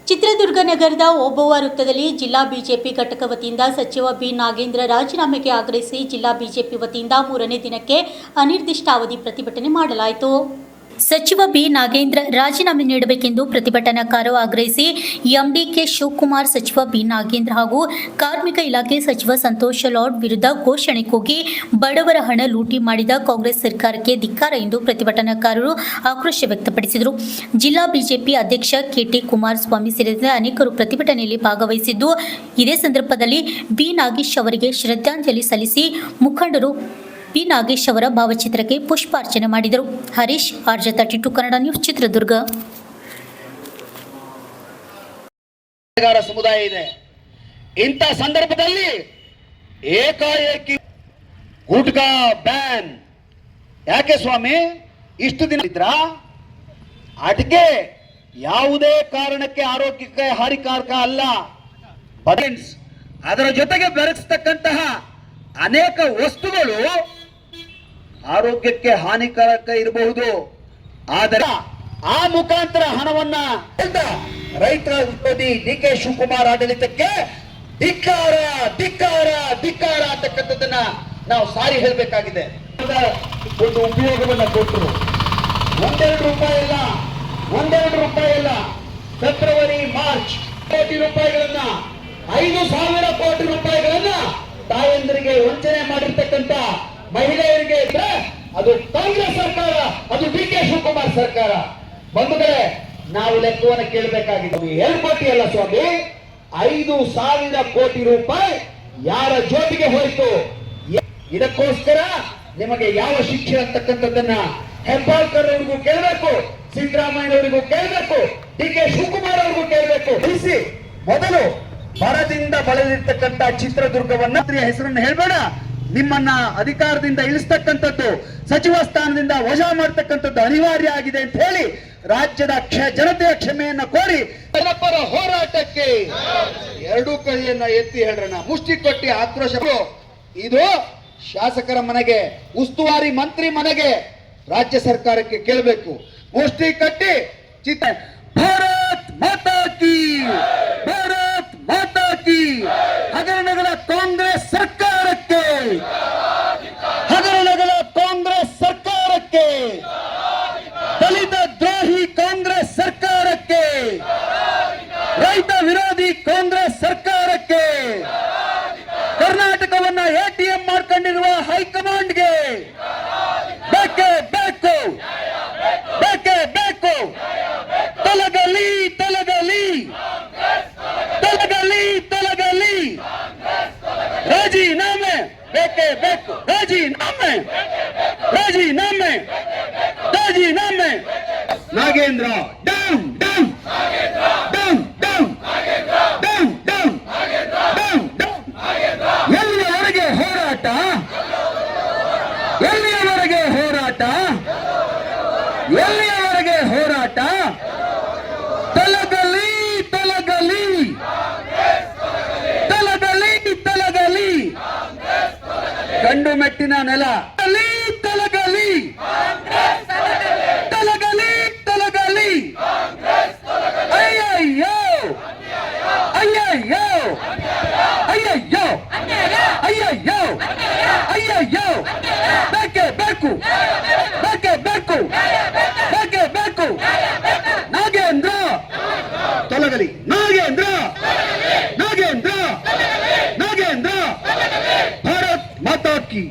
ಚಿತ್ರದುರ್ಗ ನಗರದ ಓಬವ್ವ ವೃತ್ತದಲ್ಲಿ ಜಿಲ್ಲಾ ಬಿಜೆಪಿ ಘಟಕ ವತಿಯಿಂದ ಸಚಿವ ಬಿ ನಾಗೇಂದ್ರ ರಾಜೀನಾಮೆಗೆ ಆಗ್ರಹಿಸಿ ಜಿಲ್ಲಾ ಬಿಜೆಪಿ ವತಿಯಿಂದ 3ನೇ ದಿನಕ್ಕೆ ಅನಿರ್ದಿಷ್ಟಾವಧಿ ಪ್ರತಿಭಟನೆ ಮಾಡಲಾಯಿತು. ಸಚಿವ ಬಿ ನಾಗೇಂದ್ರ ರಾಜೀನಾಮೆ ನೀಡಬೇಕೆಂದು ಪ್ರತಿಭಟನಾಕಾರರು ಆಗ್ರಹಿಸಿ ಎಂಡಿಕೆ ಶಿವಕುಮಾರ್, ಸಚಿವ ಬಿ ನಾಗೇಂದ್ರ ಹಾಗೂ ಕಾರ್ಮಿಕ ಇಲಾಖೆ ಸಚಿವ ಸಂತೋಷ್ ಲಾಡ್ ವಿರುದ್ಧ ಘೋಷಣೆ ಕೂಗಿ ಬಡವರ ಹಣ ಲೂಟಿ ಮಾಡಿದ ಕಾಂಗ್ರೆಸ್ ಸರ್ಕಾರಕ್ಕೆ ಧಿಕ್ಕಾರ ಎಂದು ಪ್ರತಿಭಟನಾಕಾರರು ಆಕ್ರೋಶ ವ್ಯಕ್ತಪಡಿಸಿದರು. ಜಿಲ್ಲಾ ಬಿಜೆಪಿ ಅಧ್ಯಕ್ಷ ಕೆಟಿ ಕುಮಾರಸ್ವಾಮಿ ಸೇರಿದಂತೆ ಅನೇಕರು ಪ್ರತಿಭಟನೆಯಲ್ಲಿ ಭಾಗವಹಿಸಿದ್ದು, ಇದೇ ಸಂದರ್ಭದಲ್ಲಿ ಬಿ ನಾಗೇಶ್ ಅವರಿಗೆ ಶ್ರದ್ಧಾಂಜಲಿ ಸಲ್ಲಿಸಿ ಮುಖಂಡರು ಬಿ ನಾಗೇಶ್ ಅವರ ಭಾವಚಿತ್ರಕ್ಕೆ ಪುಷ್ಪಾರ್ಚನೆ ಮಾಡಿದರು. Harish, RJ32 Kannada news, Chitradurga. ಸಮುದಾಯ ಇದೆ. ಇಂಥ ಸಂದರ್ಭದಲ್ಲಿ ಏಕಾಏಕಿ ಗುಟ್ಕಾ ಬ್ಯಾನ್ ಯಾಕೆ ಸ್ವಾಮಿ? ಇಷ್ಟು ದಿನ ಇದ್ರ ಅಡಿಕೆ ಯಾವುದೇ ಕಾರಣಕ್ಕೆ ಆರೋಗ್ಯಕ್ಕೆ ಹಾನಿಕಾರಕ ಅಲ್ಲ. ಅದರ ಜೊತೆಗೆ ಬೆರೆಸ್ತಕ್ಕಂತಹ ಅನೇಕ ವಸ್ತುಗಳು ಆರೋಗ್ಯಕ್ಕೆ ಹಾನಿಕಾರಕ ಇರಬಹುದು. ಆದರೆ ಆ ಮುಖಾಂತರ ಹಣವನ್ನ ರೈತರ ವಿರೋಧಿ DK ಶಿವಕುಮಾರ್ ಆಡಳಿತಕ್ಕೆ ಧಿಕ್ಕಾರ ಧಿಕ್ಕಾರ ಧಿಕ್ಕಾರ ಅಂತಕ್ಕಂಥದ್ದನ್ನ ನಾವು ಸಾರಿ ಹೇಳಬೇಕಾಗಿದೆ. ಒಂದು ಉಪಯೋಗವನ್ನ ಕೊಟ್ಟರು. ಒಂದೆರಡು ರೂಪಾಯಿ ಇಲ್ಲ, ಫೆಬ್ರವರಿ ಮಾರ್ಚ್ ಕೋಟಿ ರೂಪಾಯಿಗಳನ್ನ 5,000 ಕೋಟಿ ರೂಪಾಯಿಗಳನ್ನ ತಾಯಂದರಿಗೆ ವಂಚನೆ ಮಾಡಿರ್ತಕ್ಕಂಥ ಮಹಿಳೆಯರಿಗೆ ಇದ್ರೆ ಅದು ಕಾಂಗ್ರೆಸ್ ಸರ್ಕಾರ, ಅದು DK ಶಿವಕುಮಾರ್ ಸರ್ಕಾರ. ಬಂಧುಗಳೇ, ನಾವು ಲೆಕ್ಕವನ್ನು ಕೇಳಬೇಕಾಗಿದೆ. 2 ಕೋಟಿ ಅಲ್ಲ ಸ್ವಾಮಿ, 5,000 ಕೋಟಿ ರೂಪಾಯಿ ಯಾರ ಜೋಬಿಗೆ ಹೋಯ್ತು? ಇದಕ್ಕೋಸ್ಕರ ನಿಮಗೆ ಯಾವ ಶಿಕ್ಷೆ ಅಂತಕ್ಕಂಥದ್ದನ್ನ ಹೆಬ್ಬಾಳ್ಕರ್ ಅವರಿಗೂ ಕೇಳಬೇಕು, ಸಿದ್ದರಾಮಯ್ಯನವರಿಗೂ ಕೇಳಬೇಕು, DK ಶಿವಕುಮಾರ್ ಅವರಿಗೂ ಕೇಳಬೇಕು. ಮೊದಲು ಬರದಿಂದ ಬಳಲಿರ್ತಕ್ಕಂಥ ಚಿತ್ರದುರ್ಗವನ್ನ ಹೆಸರನ್ನು ಹೇಳ್ಬೇಡ, ನಿಮ್ಮನ್ನ ಅಧಿಕಾರದಿಂದ ಇಳಿಸ್ತಕ್ಕಂಥದ್ದು, ಸಚಿವ ಸ್ಥಾನದಿಂದ ವಜಾ ಮಾಡತಕ್ಕಂಥದ್ದು ಅನಿವಾರ್ಯ ಆಗಿದೆ ಅಂತ ಹೇಳಿ ರಾಜ್ಯದ ಜನತೆಯ ಕ್ಷಮೆಯನ್ನ ಕೋರಿ ಜನಪರ ಹೋರಾಟಕ್ಕೆ 2 ಕೈಯನ್ನ ಎತ್ತಿ ಹೇಳ್ರಣ, ಮುಷ್ಟಿ ಕೊಟ್ಟಿ ಆಕ್ರೋಶ. ಇದು ಶಾಸಕರ ಮನೆಗೆ, ಉಸ್ತುವಾರಿ ಮಂತ್ರಿ ಮನೆಗೆ, ರಾಜ್ಯ ಸರ್ಕಾರಕ್ಕೆ ಕೇಳಬೇಕು. ಮುಷ್ಟಿ ಕಟ್ಟಿ ಭಾರತ್ ಮಾತಾ ಕಿ, ಭಾರತ್ ಮಾತಾ ಕಿ, ಹಗರಣಗಳ ಕಾಂಗ್ರೆಸ್ ಸರ್ಕಾರಕ್ಕೆ, ಹಗರಣಗಳ ಕಾಂಗ್ರೆಸ್ ಸರ್ಕಾರಕ್ಕೆ, ದಲಿತ ದ್ರೋಹಿ ಕಾಂಗ್ರೆಸ್ ಸರ್ಕಾರಕ್ಕೆ, ರೈತ ವಿರೋಧಿ ಕಾಂಗ್ರೆಸ್ ಸರ್ಕಾರಕ್ಕೆ, ಕರ್ನಾಟಕವನ್ನ ATM ಮಾಡ್ಕೊಂಡಿರುವ ಹೈಕಮಾಂಡ್ಗೆ ಬೇಕೇ ಬೇಕು, ಬೇಕೇ ಬೇಕು. ತೊಲಗಲಿ ತೊಲಗಲಿ ತೊಲಗಲಿ ತೊಲಗಲಿ, ರಾಜೀನಾಮೆ ಬೇಕೇ ಬೇಕು, ರಾಜೀನಾಮೆ ರಾಜೀನಾಮೆ ರಾಜೀನಾಮೆ. Nagendra down down down down down down down down. ಎಲ್ಲಿಯವರೆಗೆ ಹೋರಾಟ? ಎಲ್ಲಿಯವರೆಗೆ ಹೋರಾಟ? ಎಲ್ಲಿಯವರೆಗೆ ಹೋರಾಟ? ತೊಲಗಲಿ ತೊಲಗಲಿ ತೊಲಗಲಿ ತೊಲಗಲಿ, ಗಂಡು ಮೆಟ್ಟಿನ ನೆಲ ತೊಲಗಲಿ ತೊಲಗಲಿ ತೊಲಗಲಿ. ಅಯ್ಯಯ್ಯೋ ಅಯ್ಯಯ್ಯೋ ಅಯ್ಯಯ್ಯೋ ಅಯ್ಯಯ್ಯೋ ಅಯ್ಯಯ್ಯೋ, ಬೇಕೇ ಬೇಕು, ಬೇಕೇ ಬೇಕು, ಬೇಕೇ ಬೇಕು. ನಾಗೇಂದ್ರ ತೊಲಗಲಿ, ನಾಗೇಂದ್ರ ನಾಗೇಂದ್ರ ನಾಗೇಂದ್ರ, ಭಾರತ್ ಮಾತಾ ಕಿ.